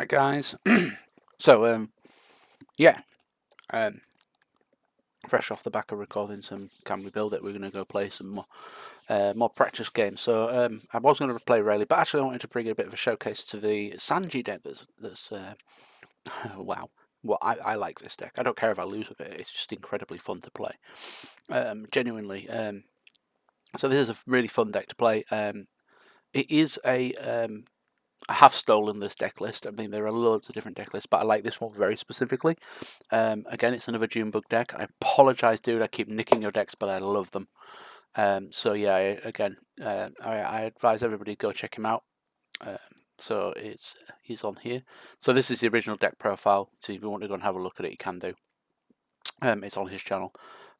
Right, guys. So, yeah, um, fresh off the back of recording some Can We Build It, we're going to go play some more practice games. So, I was going to play Rayleigh, but actually I wanted to bring a bit of a showcase to the Sanji deck that's wow. Well, I like this deck. I don't care if I lose with it. It's just incredibly fun to play. Genuinely. So this is a really fun deck to play. It is I have stolen this deck list. I mean, there are loads of different deck lists, but I like this one very specifically. Again, it's another Junebug deck. I apologise, dude. I keep nicking your decks, but I love them. So yeah, I advise everybody to go check him out. So he's on here. So this is the original deck profile. So if you want to go and have a look at it, you can do. It's on his channel.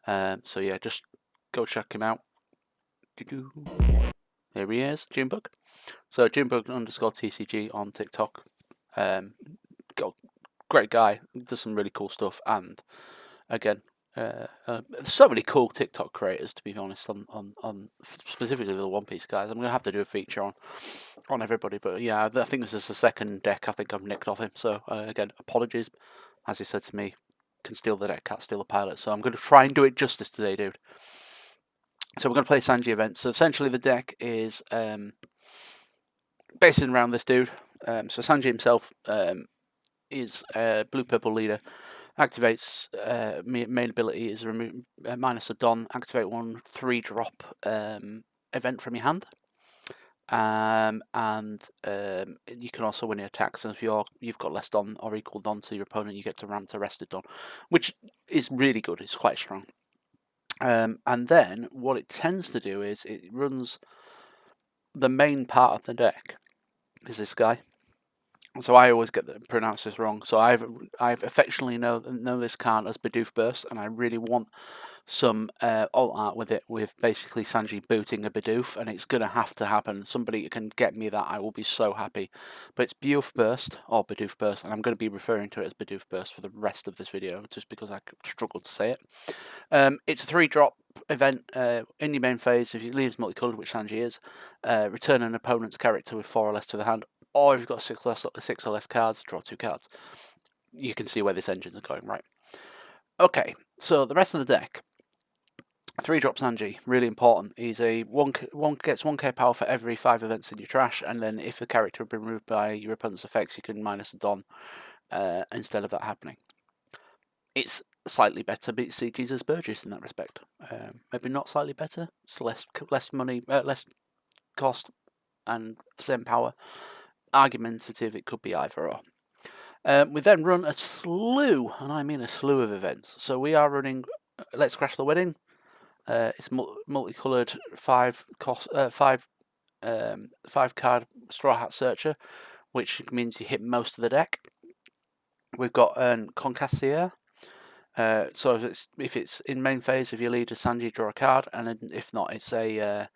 So yeah, just go check him out. Here he is, Junebug. So Junebug _ TCG on TikTok. Great guy, does some really cool stuff, and again, so many cool TikTok creators, to be honest, on specifically the One Piece guys. I'm gonna have to do a feature on everybody, but yeah, I think this is the second deck I think I've nicked off him. So again, apologies. As he said to me, can steal the deck, can't steal the pilot. So I'm gonna try and do it justice today, dude. So we're going to play Sanji event. So essentially the deck is based around this dude. So Sanji himself is a blue-purple leader. Activates main ability is remove minus a Don. Activate 1 3-drop event from your hand. And you can also, when he attacks, and if you've got less Don or equal Don to your opponent, you get to ram to rested Don, which is really good. It's quite strong. And then what it tends to do is it runs the main part of the deck is this guy. So I always pronounce this wrong. So I've affectionately know this card as Bidoof Burst, and I really want some alt art with it, with basically Sanji booting a Bidoof, and it's gonna have to happen. Somebody can get me that, I will be so happy. But it's Bidoof Burst or Bidoof Burst, and I'm going to be referring to it as Bidoof Burst for the rest of this video, just because I struggled to say it. It's a 3-drop event in your main phase. If your leader's multicolored, which Sanji is, return an opponent's character with 4 or less to the hand. Or if you've got 6 or less cards, draw 2 cards. You can see where this engine's going, right? Okay, so the rest of the deck. 3-drop Sanji, really important. He's a gets 1k power for every 5 events in your trash, and then if the character has been removed by your opponent's effects, you can minus a Don instead of that happening. It's slightly better CGs as Burgess in that respect. Maybe not slightly better. It's less money, less cost, and same power. Argumentative, it could be either or. We then run a slew, and I mean a slew of events. So we are running Let's Crash the Wedding. It's multicolored 5 card Straw Hat Searcher, which means you hit most of the deck. We've got Concassier. So if it's in main phase, if you lead a Sanji, draw a card, and then if not, it's a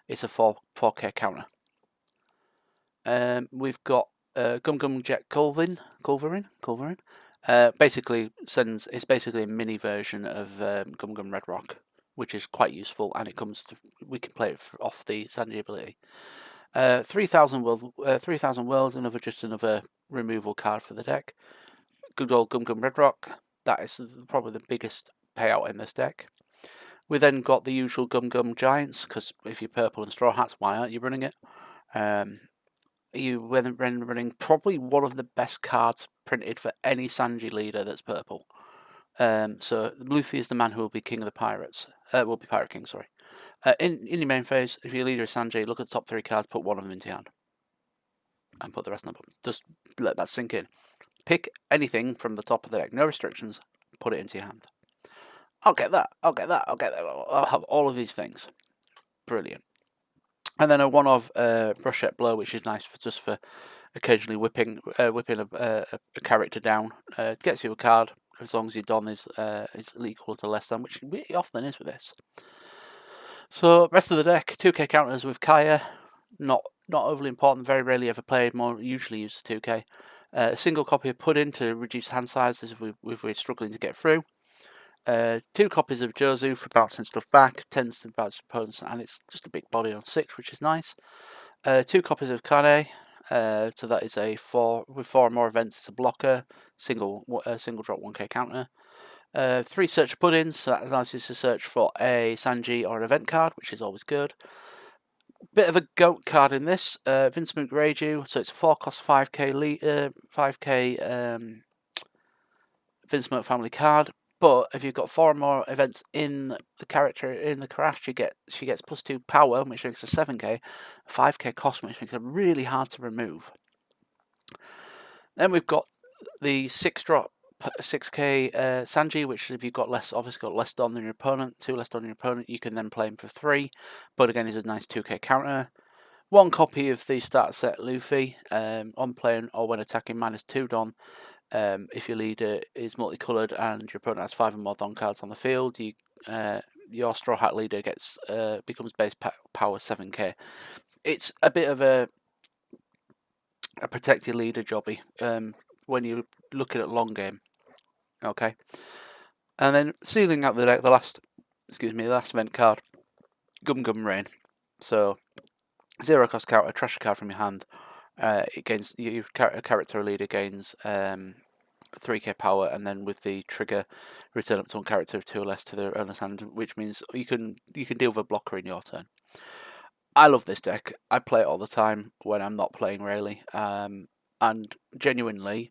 4k counter. We've got Gum Gum Jet Culverin. Basically it's basically a mini version of Gum Gum Red Rock, which is quite useful, and we can play it off the Sanji ability. 3,000 worlds, another removal card for the deck. Good old Gum Gum Red Rock. That is probably the biggest payout in this deck. We then got the usual Gum Gum Giants, because if you're purple and Straw Hats, why aren't you running it? You went running probably one of the best cards printed for any Sanji leader that's purple. So Luffy is the man who will be king of the pirates. Will be Pirate King, sorry. In your main phase, if your leader is Sanji, look at the top 3 cards, put one of them into your hand, and put the rest on the bottom. Just let that sink in. Pick anything from the top of the deck, no restrictions. Put it into your hand. I'll get that. I'll have all of these things. Brilliant. And then a one-of Brushette Blow, which is nice just for occasionally whipping a character down. Gets you a card as long as your Don is equal to less than, which it often is with this. So rest of the deck, 2k counters with Kaya. Not overly important. Very rarely ever played. More usually used 2k. A single copy of Pudding to reduce hand sizes if we're struggling to get through. 2 copies of Jozu for bouncing stuff back, tends to bounce opponents, and it's just a big body on 6, which is nice. 2 copies of Kane, So that is a 4 with 4 or more events. It's a blocker, single drop 1k counter. 3 search puddings, so that allows you to search for a Sanji or an event card, which is always good. Bit of a goat card in this, Vincent Greydew, so it's a 4 cost 5k 5k Vincent family card. But if you've got 4 or more events in the character in the crash, she gets +2 power, which makes a 7k, 5k cost, which makes it really hard to remove. Then we've got the 6 drop 6k Sanji, which if you've got obviously got less Don than your opponent, 2 less Don than your opponent, you can then play him for 3. But again, he's a nice 2k counter. 1 copy of the starter set Luffy, on playing or when attacking -2 Don. If your leader is multicoloured and your opponent has 5 or more Don cards on the field, your Straw Hat leader becomes base power 7k. It's a bit of a protect your leader jobby when you're looking at long game. Okay, and then sealing out the deck, the last event card, Gum Rain. So 0 cost counter, trash a card from your hand. It gains your character or leader gains 3k power, and then with the trigger, return up to 1 character of 2 or less to their owner's hand, which means you can deal with a blocker in your turn. I love this deck. I play it all the time when I'm not playing Rayleigh, and genuinely,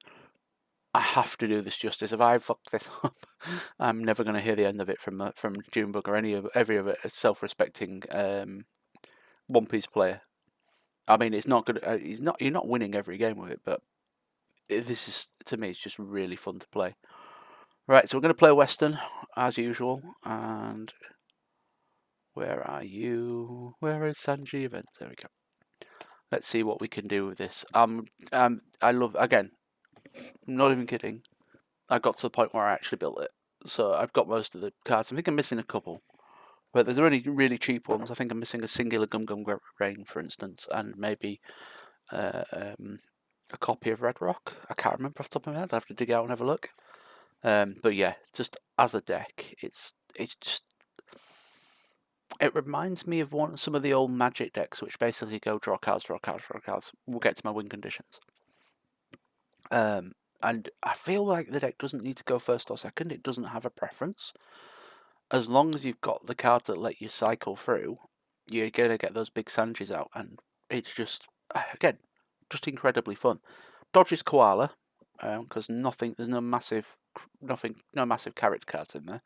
I have to do this justice. If I fuck this up, I'm never going to hear the end of it from Junebug or every other self-respecting One Piece player. I mean, it's not good. You're not winning every game with it, but this is, to me, it's just really fun to play. Right, so we're going to play Western as usual, and where are you? Where is Sanji events? There we go. Let's see what we can do with this. I love, again, I'm not even kidding. I got to the point where I actually built it, so I've got most of the cards. I think I'm missing a couple, but there's only really cheap ones. I think I'm missing a singular Gum Rain, for instance, and maybe a copy of Red Rock. I can't remember off the top of my head. I have to dig out and have a look. But yeah, just as a deck, it's just, it reminds me of some of the old Magic decks, which basically go draw cards, draw cards, draw cards. We'll get to my win conditions. And I feel like the deck doesn't need to go first or second. It doesn't have a preference. As long as you've got the cards that let you cycle through, you're gonna get those big Sanjis out, and it's just, again, just incredibly fun. Dodges Koala, because there's no massive character cards in there.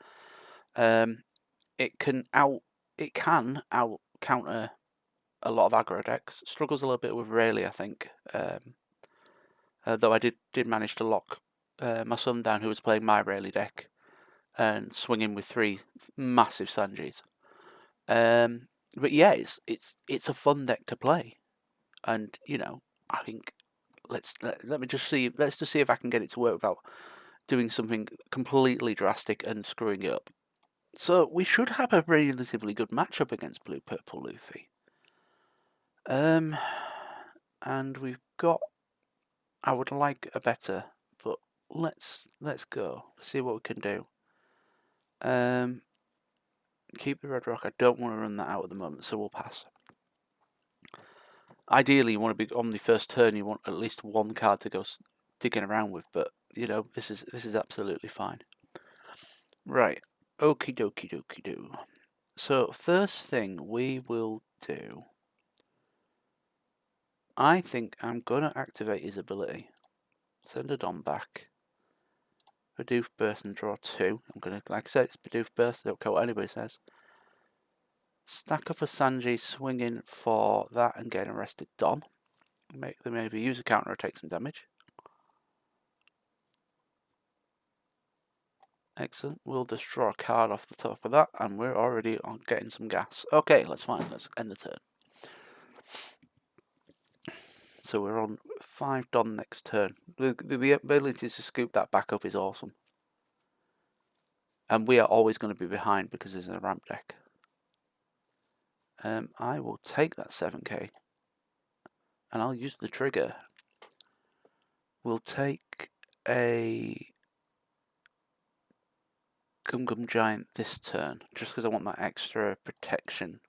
It can out counter a lot of aggro decks. Struggles a little bit with Rayleigh, I think. Though I did manage to lock my son down, who was playing my Rayleigh deck, and swing him with 3 massive Sanjis. But yeah, it's a fun deck to play, and I think let's just see if I can get it to work without doing something completely drastic and screwing it up. So we should have a relatively good matchup against Blue Purple Luffy. And we've got, I would like a better, but let's go. See what we can do. Keep the Red Rock. I don't want to run that out at the moment, so we'll pass. Ideally, you want to be on the first turn. You want at least 1 card to go digging around with, but this is absolutely fine. Right, okie dokie dokie do. So first thing we will do, I think I'm gonna activate his ability. Send a Don back. Bidoof Burst and draw 2. I'm gonna, like I said, it's Bidoof Burst. I don't care what anybody says. Stack up a Sanji, swinging for that and getting arrested Don. Make them maybe use a counter or take some damage. Excellent. We'll just draw a card off the top of that, and we're already on getting some gas. Okay, let's end the turn. So we're on 5 Don next turn. The ability to scoop that back up is awesome. And we are always going to be behind because there's a ramp deck. I will take that 7k. And I'll use the trigger. We'll take a Gum Giant this turn, just because I want that extra protection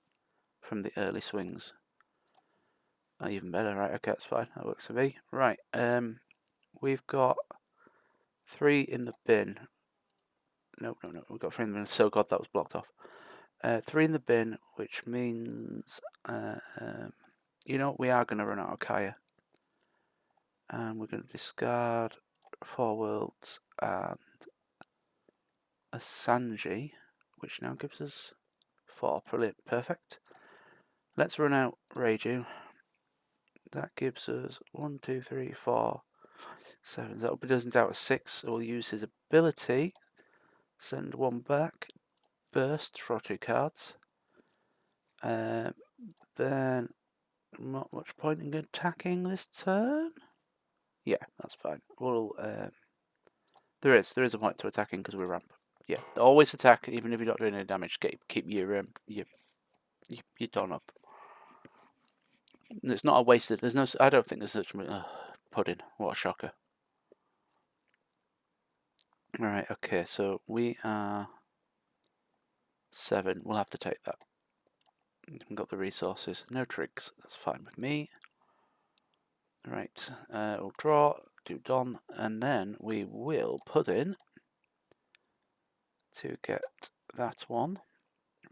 from the early swings. Even better, right? Okay, that's fine. That works for me. Right. We've got 3 in the bin. No. We've got 3 in the bin. So God, that was blocked off. 3 in the bin, which means, you know, we are going to run out of Kaya. And we're going to discard 4 worlds and a Sanji, which now gives us 4. Brilliant. Perfect. Let's run out Reiju. That gives us 1, 2, 3, 4, 7. That'll be doesn't out 6. So we'll use his ability. Send 1 back. Burst. Draw 2 cards. Then not much point in attacking this turn. Yeah, that's fine. We'll there is a point to attacking because we're ramp. Yeah, always attack even if you're not doing any damage. Keep your don up. It's not a wasted. There's no. I don't think there's such pudding. What a shocker. All right. Okay. So we are 7. We'll have to take that. We've got the resources. No tricks. That's fine with me. Right. We'll draw. Do don, and then we will put in to get that one.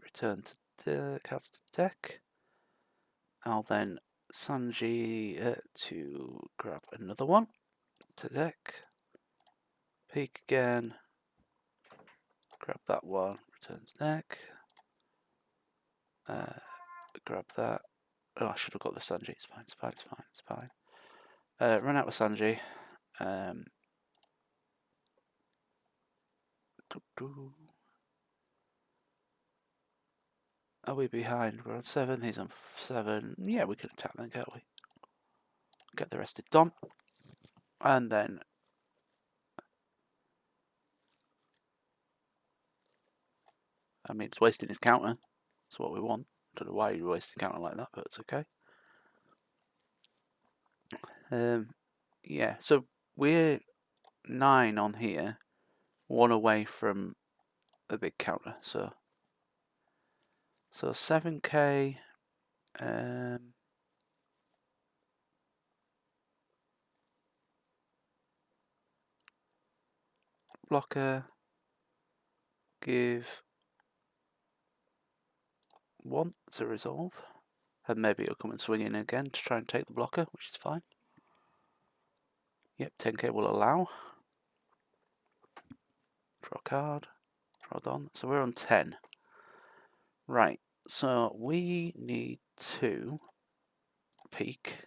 Return to the cast deck. I'll then Sanji to grab another one to deck. Peek again. Grab that one. Return to deck. Grab that. Oh, I should have got the Sanji. It's fine. Run out with Sanji. Are we behind? We're on 7. He's on 7. Yeah, we can attack then, can't we? Get the rest of Don. And then I mean, it's wasting his counter. That's what we want. Don't know why you waste a counter like that, but it's okay. Yeah, so we're 9 on here, 1 away from a big counter. So 7k. Blocker. Give 1 to resolve. And maybe it'll come and swing in again to try and take the blocker, which is fine. Yep, 10k will allow. Draw a card. Draw Don. So we're on 10. Right, so we need to peek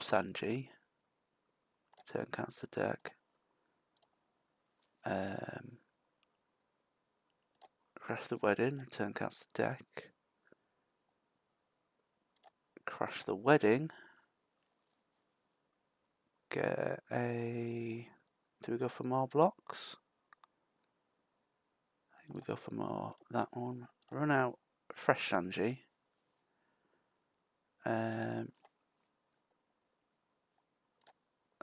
Sanji. Turn cast the deck. Crash the wedding. Turn cast the deck. Crash the wedding. Get a. Do we go for more blocks? I think we go for more. That one. Run out. Fresh Sanji.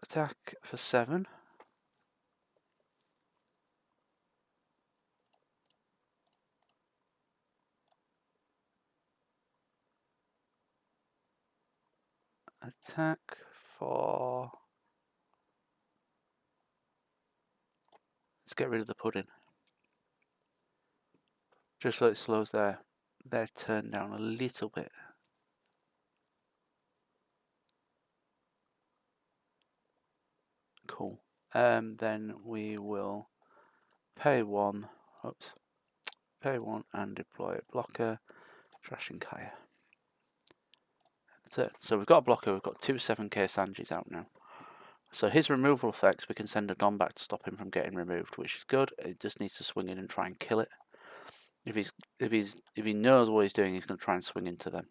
Attack for 7. Attack for. Let's get rid of the pudding. Just so it slows their turn down a little bit. Cool. Then we will pay 1. Oops. Pay 1 and deploy a blocker. Trashing Kaya. That's it. So we've got a blocker. We've got 2 7k Sanjis out now. So his removal effects, we can send a Don back to stop him from getting removed, which is good. It just needs to swing in and try and kill it. If he knows what he's doing, he's going to try and swing into them.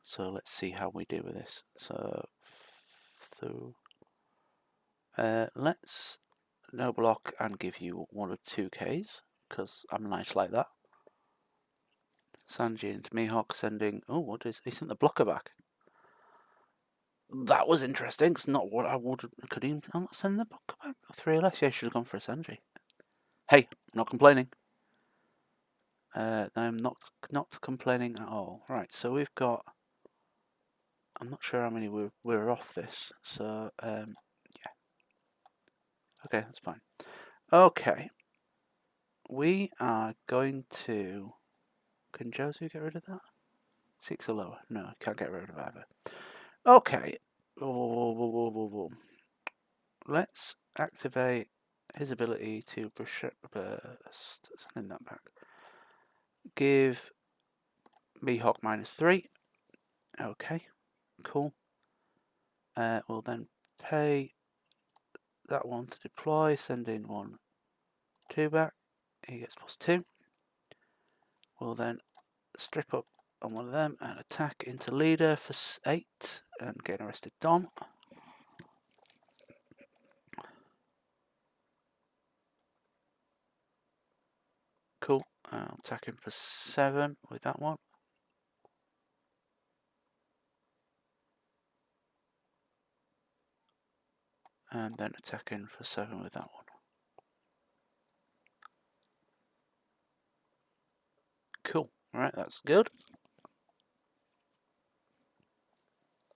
So let's see how we do with this. So let's no block and give you 1 of 2Ks because I'm nice like that. Sanji into Mihawk sending. Oh, what is he sent the blocker back? That was interesting. It's not what I would. Could he not send the blocker back? 3 less. Yeah, I should have gone for a Sanji. Hey, not complaining. I'm not complaining at all. Right, so we've got. I'm not sure how many we're off this. So yeah. Okay, that's fine. Okay, we are going to. Can Josu get rid of that? 6 or lower? No, can't get rid of either. Okay. Let's activate his ability to burst. Send that back. Give Mihawk -3. Okay, cool. We'll then pay that one to deploy, send in 1, 2 back. He gets +2. We'll then strip up on one of them and attack into leader for 8 and get arrested Don. Cool. I'll attack him for 7 with that one. And then attack him for 7 with that one. Cool. Alright, that's good.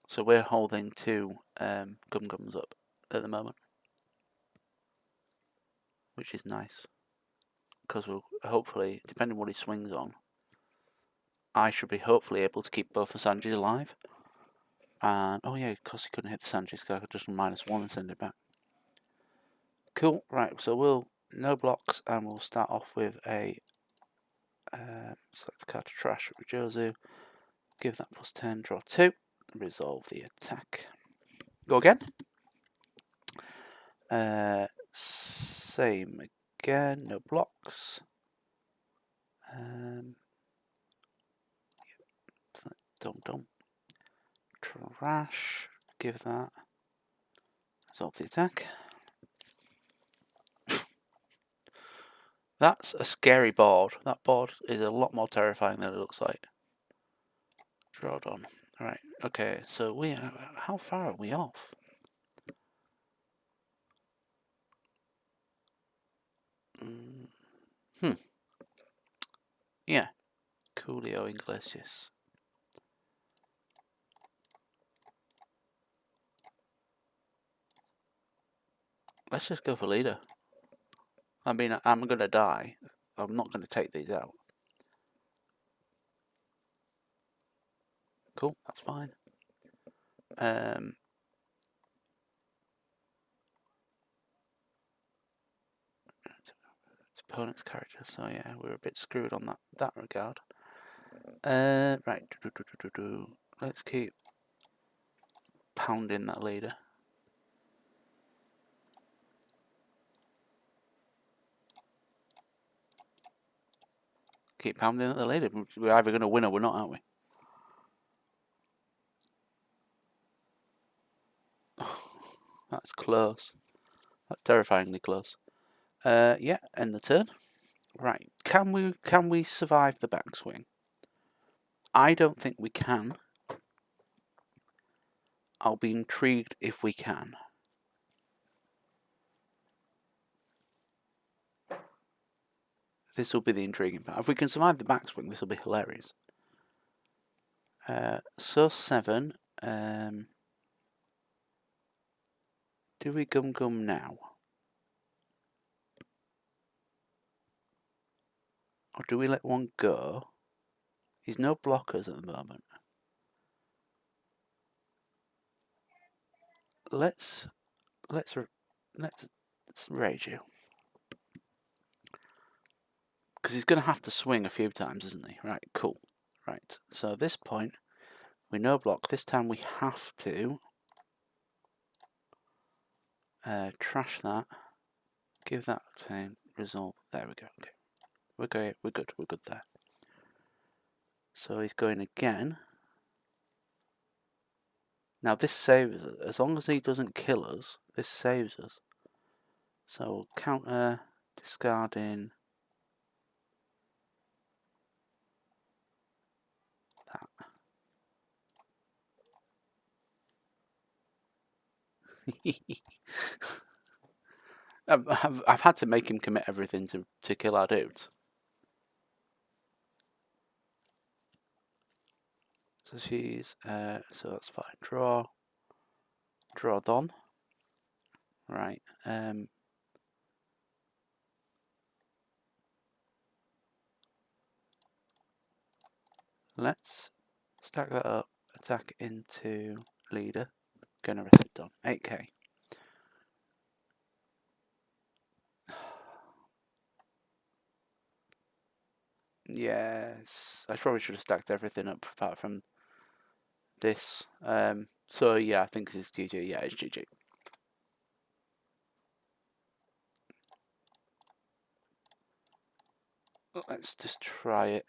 So we're holding 2 Gum-Gums up at the moment, which is nice. Because we'll hopefully, depending on what he swings on, I should be hopefully able to keep both the Sanjis alive. And, oh yeah, because he couldn't hit the Sanjis, so I could just -1 and send it back. Cool, right, so we'll, no blocks, and we'll start off with a, select a card to trash with Josu, give that +10, draw 2, resolve the attack. Go again. Same again, no blocks. Dum. Trash, give that, resolve the attack. That's a scary board. That board is a lot more terrifying than it looks like. Draw on. Alright, okay, so we are, how far are we off? Yeah. Coolio Iglesias. Let's just go for leader. I mean, I'm going to die. I'm not going to take these out. Cool, that's fine. It's opponent's character, so yeah, we're a bit screwed on that regard. Right, let's keep pounding that leader. Keep pounding at the leader. We're either going to win or we're not, aren't we? That's close. That's terrifyingly close. Yeah, end the turn. Right, can we survive the backswing? I don't think we can. I'll be intrigued if we can. This will be the intriguing part. If we can survive the backswing, this will be hilarious. So 7. Do we Gum now? Or do we let one go? He's no blockers at the moment. Let's rage you. Because he's going to have to swing a few times, isn't he? Right, cool. Right, so at this point, we no block. This time we have to trash that. Give that a resolve. There we go. Okay, we're good. We're good there. So he's going again. Now this saves us. As long as he doesn't kill us, this saves us. So we'll counter, discarding that. I've had to make him commit everything to kill our dudes. So she's so that's fine. Draw Don. Right. Let's stack that up. Attack into leader. Gonna arrested Don. 8k. Yes. I probably should have stacked everything up apart from this. So yeah, I think this is GG. Yeah, it's GG. Let's just try it.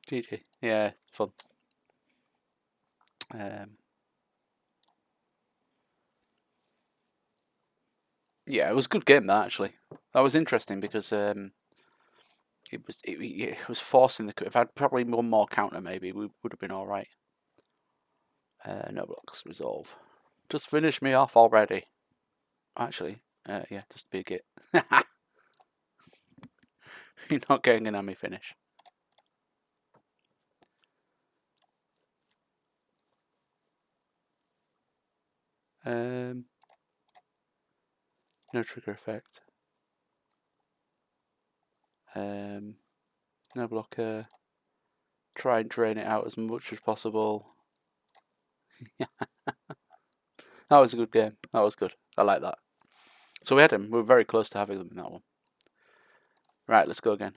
GG. Yeah, fun. Yeah, it was a good game that actually. That was interesting because it was forcing the. If I'd probably one more counter, maybe we would have been all right. No blocks. Resolve. Just finish me off already. Actually, yeah, just be a git. You're not getting an army finish. No trigger effect. No blocker. Try and drain it out as much as possible. That was a good game. That was good. I like that. So we had him. We were very close to having them in that one. Right, let's go again.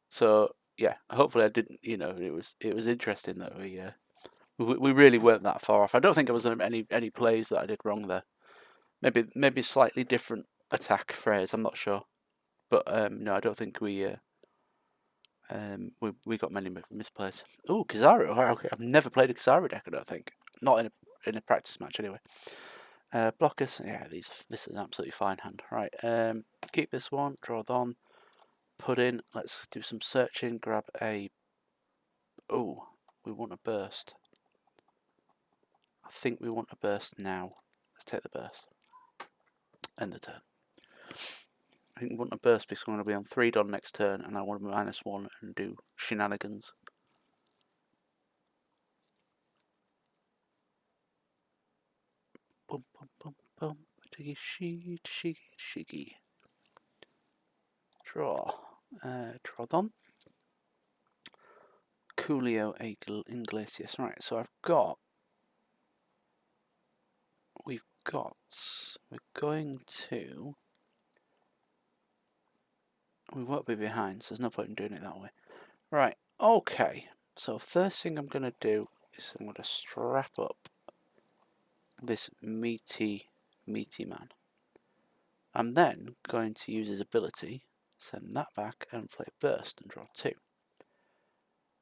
So yeah, hopefully I didn't. You know, it was interesting that we really weren't that far off. I don't think there was any plays that I did wrong there. Maybe slightly different attack phrase. I'm not sure, but no, I don't think we got many misplays. Oh, Kizaru. Okay, I've never played a Kizaru deck. I don't think. Not in a practice match anyway. Blockers. Yeah, this is an absolutely fine hand. Right. Keep this one. Draw on. Put in. Let's do some searching. Grab a. Oh, we want a burst. I think we want a burst now. Let's take the burst. End the turn. I think we want a burst because we're going to be on 3 Don next turn, and I want a -1 and do shenanigans. Bum bum bum bum. Shiggy. Draw. Draw them. Coolio Iglesias. Right, so we're going to. We won't be behind, so there's no point in doing it that way. Right, okay. So first thing I'm going to do is I'm going to strap up this meaty man. I'm then going to use his ability, send that back and play burst and draw 2.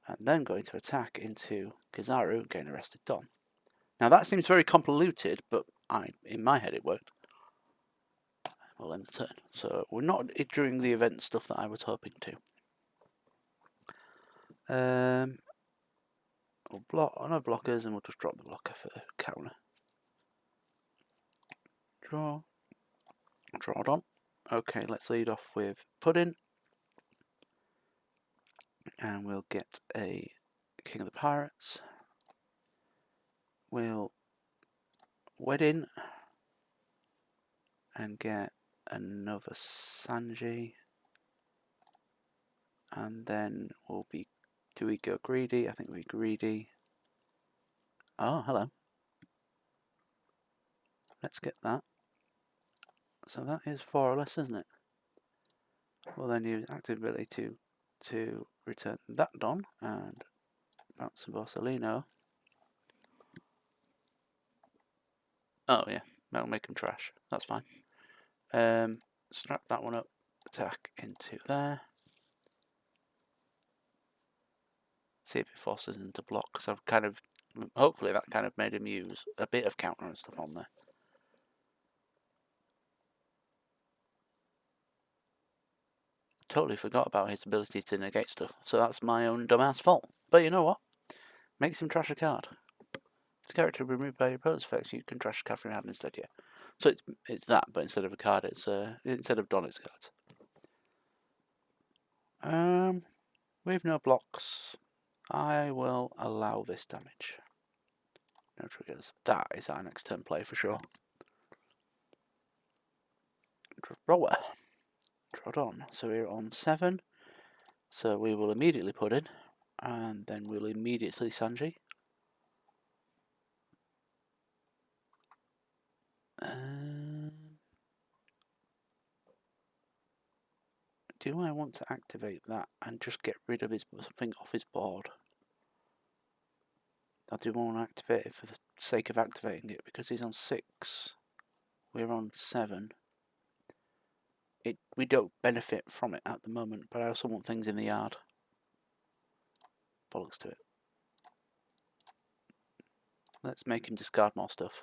I'm then going to attack into Kizaru, getting arrested Don. Now that seems very convoluted, but in my head it worked. We'll end the turn. So we're not doing the event stuff that I was hoping to. We'll block no blockers, and we'll just drop the blocker for the counter. Draw Don. Okay, let's lead off with Puddin. And we'll get a King of the Pirates. We'll wed in and get another Sanji. And then we'll be. Do we go greedy? I think we're greedy. Oh, hello. Let's get that. So that is 4 or less, isn't it? We'll then use active ability to return that Don and bounce some Borsalino. Oh yeah, that'll make him trash. That's fine. Strap that one up. Attack into there. See if it forces him to block. So I've kind of, hopefully that kind of made him use a bit of counter and stuff on there. Totally forgot about his ability to negate stuff. So that's my own dumbass fault. But you know what? Makes him trash a card. If the character removed by your opponent's effects, you can trash a card from your hand instead, yeah. So it's that, but instead of a card, it's instead of Don, it's cards. With no blocks, I will allow this damage. No triggers. That is our next turn play for sure. Drawer. Trot on. So we're on 7. So we will immediately put in. And then we'll immediately Sanji. Do I want to activate that and just get rid of something off his board? I do want to activate it for the sake of activating it because he's on 6. We're on 7. We don't benefit from it at the moment, but I also want things in the yard. Bollocks to it. Let's make him discard more stuff.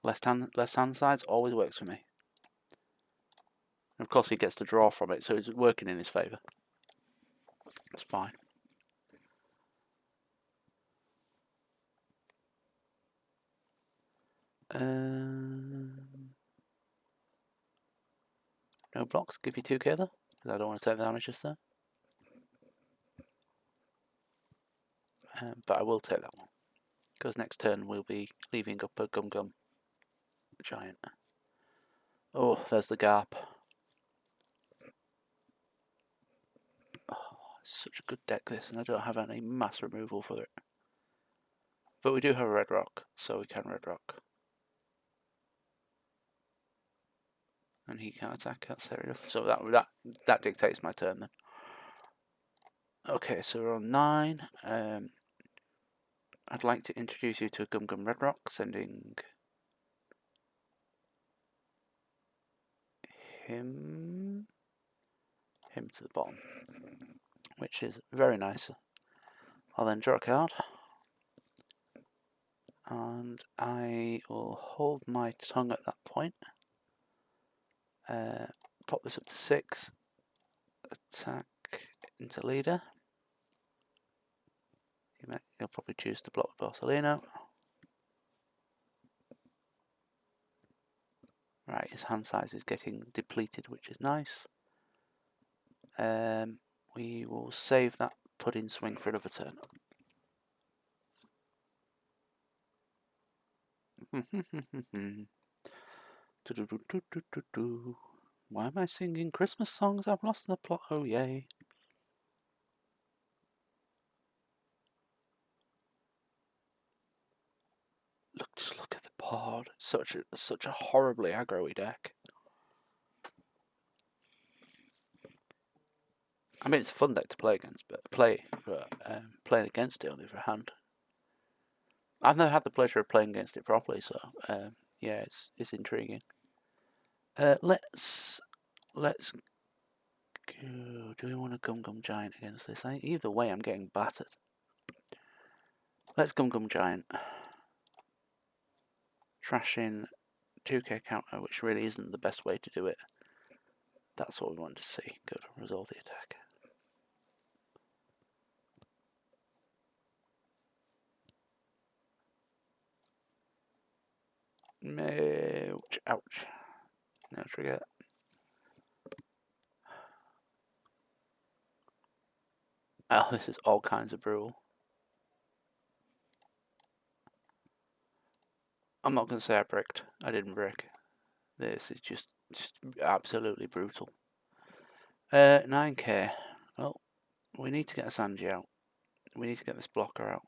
Left hand sides always works for me. And of course he gets to draw from it, so it's working in his favour. It's fine. No blocks, give you 2k there, because I don't want to take the damage just there. But I will take that one, because next turn we'll be leaving up a Gum Giant. Oh, there's the gap. Oh, it's such a good deck this, and I don't have any mass removal for it. But we do have a red rock, so we can red rock. And he can attack, that's fair enough. So that dictates my turn then. Okay, so we're on 9. I'd like to introduce you to a Gum Red Rock, sending him to the bottom, which is very nice. I'll then draw a card, and I will hold my tongue at that point. Pop this up to 6. Attack into leader. He'll probably choose to block Borsellino. Right, his hand size is getting depleted, which is nice. We will save that pudding swing for another turn. Why am I singing Christmas songs? I've lost the plot. Oh yay! Just look at the board. Such a horribly aggro-y deck. I mean, it's a fun deck to play against, but playing against it on the other hand, I've never had the pleasure of playing against it properly. So yeah, it's intriguing. Let's go. Do we want a Gum Giant against this? Either way, I'm getting battered. Let's Gum Giant. Trash in 2k counter, which really isn't the best way to do it. That's what we want to see. Go to resolve the attack. Ouch, ouch. No trigger. Oh, this is all kinds of brutal. I'm not going to say I bricked. I didn't brick. This is just absolutely brutal. 9k. Well, we need to get a Sanji out. We need to get this blocker out.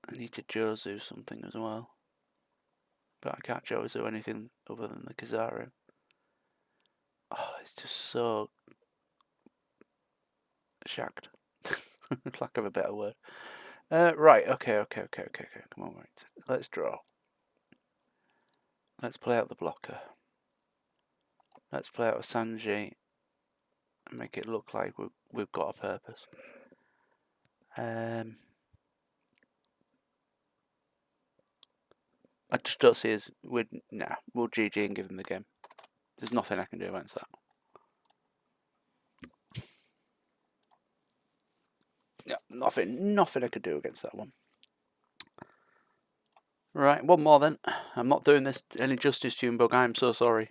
I need to Jozu something as well. But I can't Jozu anything other than the Kizaru. Oh, it's just so shagged. Lack of a better word. Right, okay. Come on, right. Let's draw. Let's play out the blocker. Let's play out a Sanji and make it look like we've got a purpose. I just don't see us. We'll GG and give him the game. There's nothing I can do against that. Yeah, nothing I could do against that one. Right, one more then. I'm not doing this any justice, Junebug. I'm so sorry.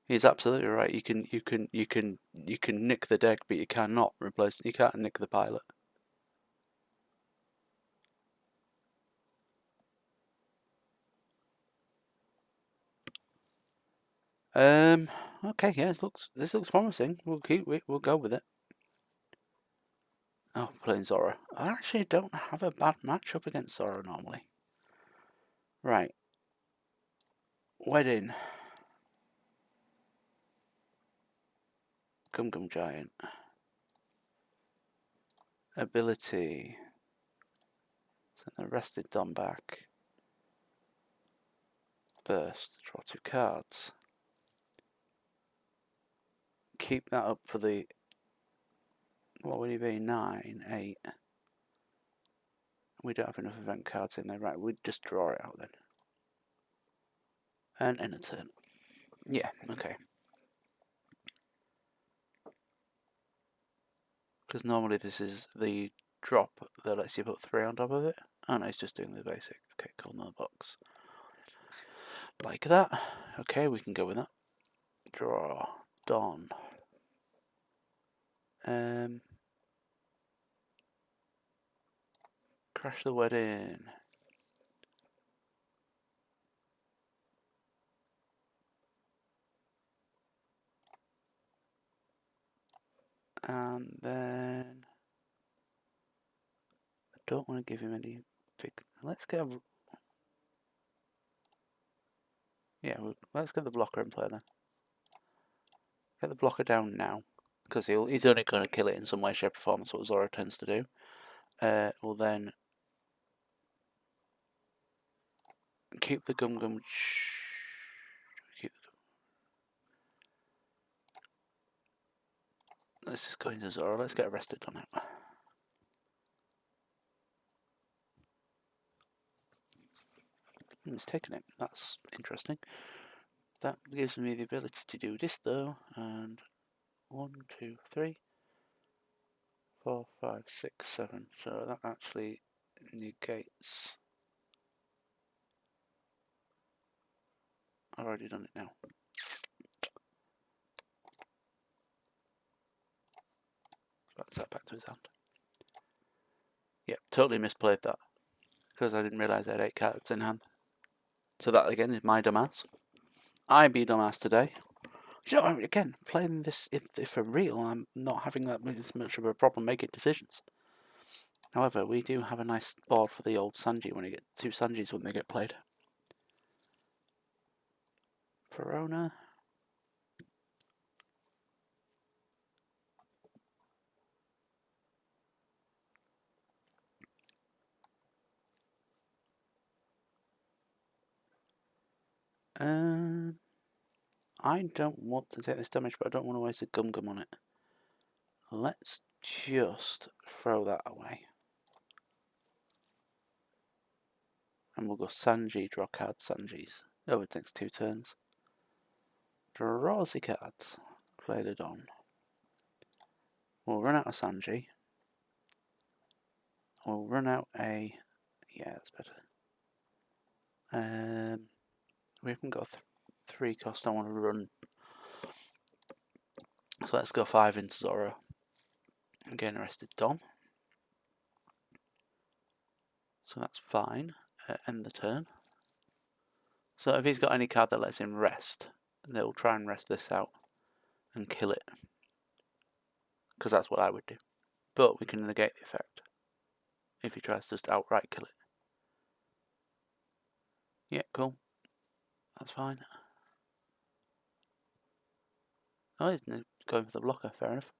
He's absolutely right. You can nick the deck, but you cannot replace. You can't nick the pilot. Okay, yeah, this looks promising. We'll go with it. Oh, playing Zora. I actually don't have a bad matchup against Zora normally. Right. Wedding. Gum Gum Giant. Ability. Send the rested Dom back. Burst. Draw 2 cards. Keep that up for the... What would he be? 9, 8. We don't have enough event cards in there. Right, we'd just draw it out then. And end a turn. Yeah, okay. Because normally this is the drop that lets you put 3 on top of it. Oh no, it's just doing the basic. Okay, cool, no box. Like that. Okay, we can go with that. Draw. Dawn. Crash the wedding. And then I don't want to give him any big. Let's get a, yeah. Let's get the blocker in play then. Get the blocker down now, because he's only going to kill it in some way, shape, or form. That's what Zora tends to do. We'll then keep the Gum Gum. Keep the, let's just go into Zora. Let's get arrested on it. He's taken it. That's interesting. That gives me the ability to do this though, and 1, 2, 3, 4, 5, 6, 7. So that actually negates. I've already done it now. That's that back to his hand. Yep, totally misplayed that because I didn't realise I had 8 cards in hand. So that again is my dumbass. I be dumbass today. You know, again, playing this if for real, I'm not having that much of a problem making decisions. However, we do have a nice board for the old Sanji when you get 2 Sanjis when they get played. Verona. I don't want to take this damage, but I don't want to waste a Gum Gum on it. Let's just throw that away. And we'll go Sanji, draw card Sanjis. Over the next 2 turns. Draw the cards. Play the Don. We'll run out of Sanji. We'll run out a... Yeah, that's better. We haven't got 3 cost I want to run. So let's go 5 into Zoro. I'm getting arrested Dom. So that's fine. End the turn. So if he's got any card that lets him rest, they'll try and rest this out and kill it. Because that's what I would do. But we can negate the effect if he tries to just outright kill it. Yeah, cool. That's fine. Oh, he's going for the blocker, fair enough.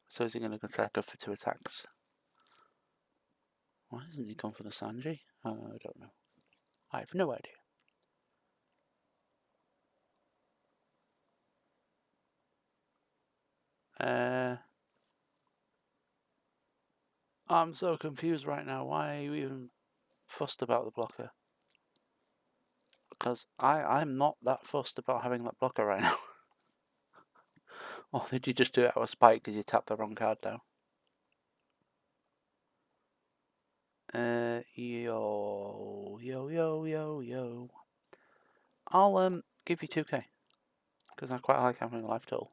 So is he going to try to go for 2 attacks? Why hasn't he gone for the Sanji? I don't know. I have no idea. I'm so confused right now. Why are you even fussed about the blocker? Because I'm not that fussed about having that blocker right now. Or did you just do it out of spite because you tapped the wrong card down? Yo. I'll give you 2k because I quite like having a life total.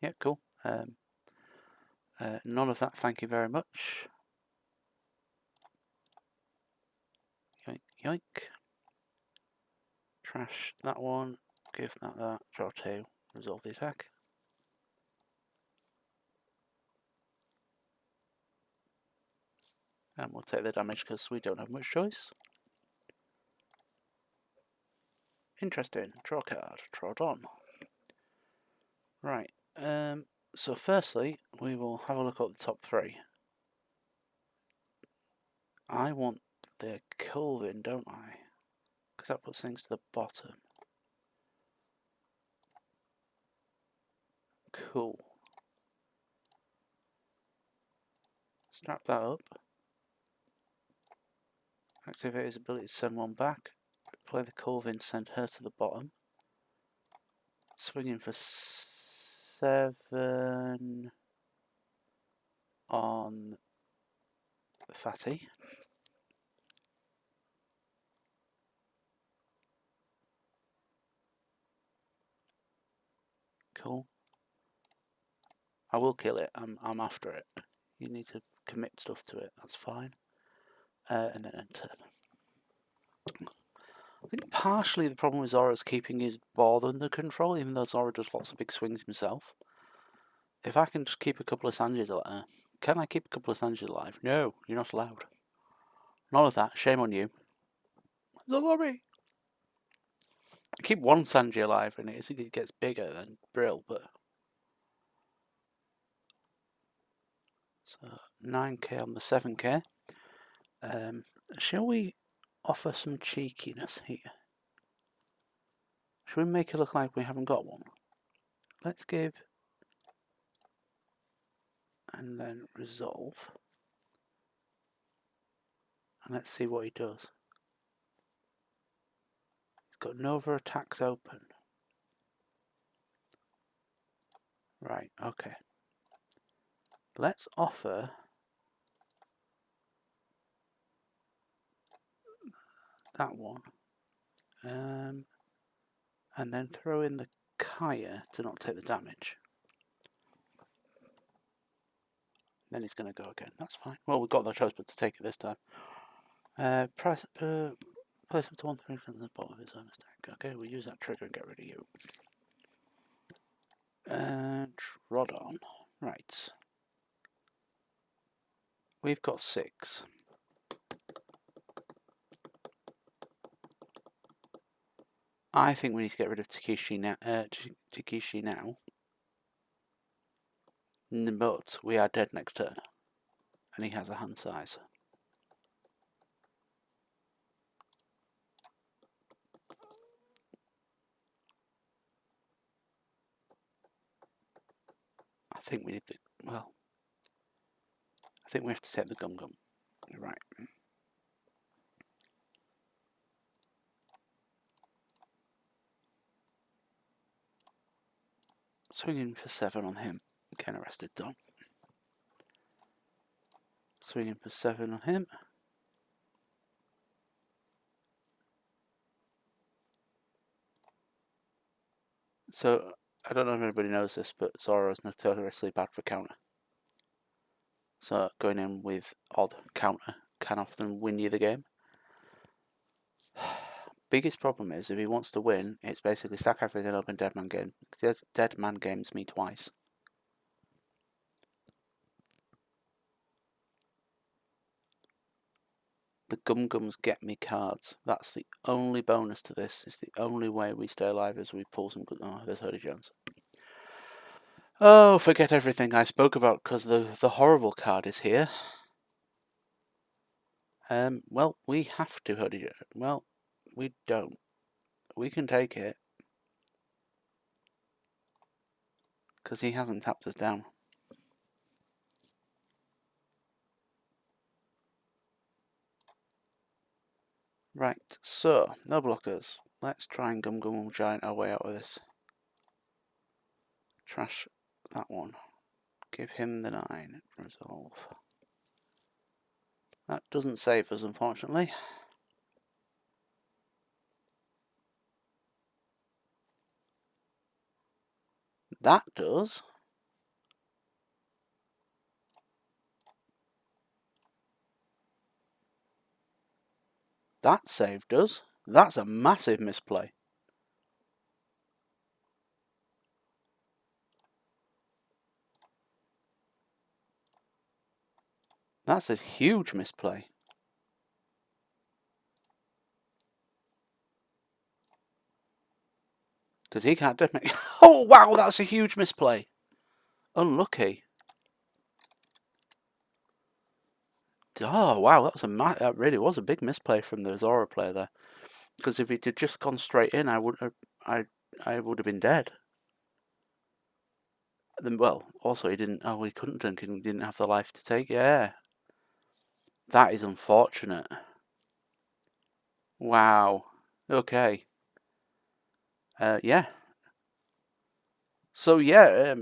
Yeah, cool. None of that, thank you very much. Yoink, yoink. Trash that one. Give that. Draw 2. Resolve the attack. And we'll take the damage because we don't have much choice. Interesting. Draw card. Draw on. Right. So firstly, we will have a look at the top 3. I want the Kelvin, don't I? Because that puts things to the bottom. Cool. Snap that up. Activate his ability to send one back. Play the Kelvin, send her to the bottom. Swinging for 7 on Fatty. Cool. I will kill it. I'm after it. You need to commit stuff to it. That's fine. And then end turn. I think partially the problem with Zoro is keeping his board under control, even though Zoro does lots of big swings himself. If I can just keep a couple of Sanjis alive, can I keep a couple of Sanjis alive? No, you're not allowed. None of that. Shame on you. The lobby. Keep one Sanji alive, and it gets bigger than Brill, but so 9k on the 7k. Shall we offer some cheekiness here? Should we make it look like we haven't got one? Let's give and then resolve, and let's see what he does. He's got Nova attacks open. Right, okay. Let's offer that one. And then throw in the Kaya to not take the damage. Then he's going to go again. That's fine. Well, we've got no choice but to take it this time. Place up to 1 3 from the bottom of his own stack. Okay, we'll use that trigger and get rid of you. Trodon. Right. We've got 6. I think we need to get rid of Takeshi now. But we are dead next turn. And he has a hand size. I think we need the... Well... I think we have to take the Gum Gum. You're right. Swinging for 7 on him. Getting arrested, done. Swinging for 7 on him. So, I don't know if anybody knows this, but Zoro is notoriously bad for counter. So, going in with odd counter can often win you the game. Biggest problem is, if he wants to win, it's basically stack everything up in Dead Man Game. Dead Man Games me twice. The Gum Gums get me cards. That's the only bonus to this. It's the only way we stay alive as we pull some good... Oh, there's Hody Jones. Oh, forget everything I spoke about because the horrible card is here. Well, we have to, Hody Jones. Well, we don't. We can take it. Because he hasn't tapped us down. Right, so, no blockers. Let's try and Gum Gum Giant our way out of this. Trash that one. Give him the 9. Resolve. That doesn't save us, unfortunately. That does. That saved us. That's a massive misplay. That's a huge misplay. Because he can't definitely... Oh, wow, that's a huge misplay. Unlucky. Oh, wow, that really was a big misplay from the Zora player there. Because if it had just gone straight in, I would have been dead. Then, well, also he didn't... Oh, he couldn't drink and he didn't have the life to take. Yeah. That is unfortunate. Wow. Okay. Yeah. So, yeah,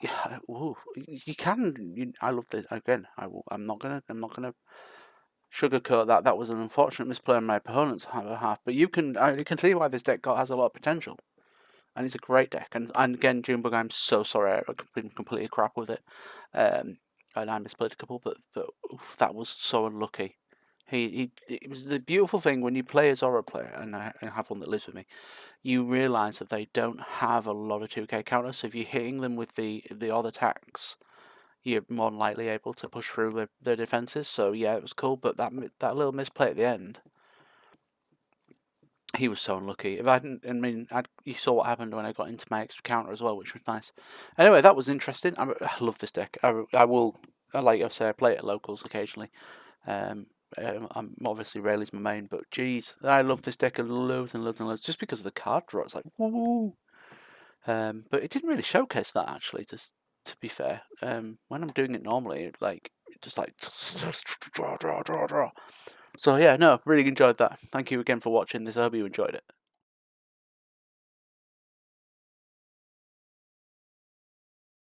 yeah, ooh, you can. I love this again. I'm not gonna sugarcoat that. That was an unfortunate misplay on my opponent's half. But you can see why this deck has a lot of potential, and it's a great deck. And again, Junebug, I'm so sorry. I've been completely crap with it. And I misplayed a couple, but oof, that was so unlucky. It was the beautiful thing when you play a Zora player, and I have one that lives with me. You realise that they don't have a lot of 2k counters. So if you're hitting them with the odd attacks, you're more than likely able to push through their defences. So yeah, it was cool. But that little misplay at the end, he was so unlucky. If I didn't, I mean, you saw what happened when I got into my extra counter as well, which was nice. Anyway, that was interesting. I love this deck. I will, like I say, I play it at locals occasionally. I'm obviously Rayleigh's my main, but geez, I love this deck loads and loads and loads just because of the card draw. It's like woo. But it didn't really showcase that actually. Just to be fair, when I'm doing it normally, just like draw. So yeah, no, really enjoyed that. Thank you again for watching this. I hope you enjoyed it.